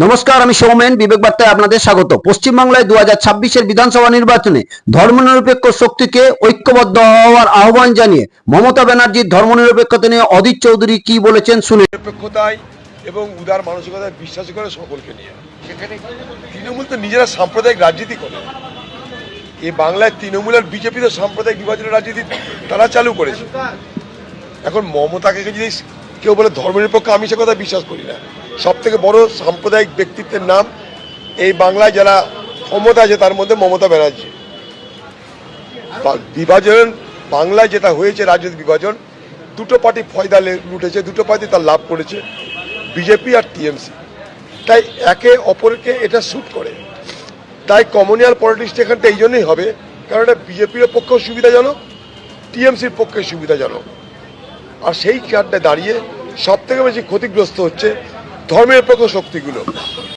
নমস্কার, আমি সৌমেন। বিবেক বার্তায় আপনাদের স্বাগত। পশ্চিমবাংলায় 2026-এর বিধানসভা নির্বাচনে ধর্মনিরপেক্ষ শক্তিকে ঐক্যবদ্ধ হওয়ার আহ্বান জানিয়ে মমতা ব্যানার্জির ধর্মনিরপেক্ষতা নিয়ে অধীর চৌধুরী কি বলেছেন শুনে। নিরপেক্ষতায় এবং উদার মানসিকতায় বিশ্বাস করে সকলকে নিয়ে, সেখানে তৃণমূল তো নিজেরা সাম্প্রদায়িক রাজনীতি করে। এই বাংলায় তৃণমূল আর বিজেপি তো সাম্প্রদায়িক বিভাজনের রাজনীতি তারা চালু করেছে। এখন মমতাকে যদি কেউ বলে ধর্মনিরপেক্ষ, আমি সে কথা বিশ্বাস করি না। সব থেকে বড় সাম্প্রদায়িক ব্যক্তিত্বের নাম এই বাংলায় যারা ক্ষমতা আছে তার মধ্যে মমতা ব্যানার্জি। বিভাজন বাংলায় যেটা হয়েছে, রাজনৈতিক বিভাজন, দুটো পার্টি ফয়দা লুটেছে, দুটো পার্টি তার লাভ করেছে, বিজেপি আর টিএমসি। তাই একে অপরকে এটা স্যুট করে। তাই কমিউনাল পলিটিক্সটা এখানটা এই জন্যই হবে, কারণ এটা বিজেপির পক্ষেও সুবিধাজনক, টিএমসির পক্ষে সুবিধাজনক। আর সেই কারণে দাঁড়িয়ে সব থেকে বেশি ক্ষতিগ্রস্ত হচ্ছে ধর্মের পক্ষ শক্তিগুলো।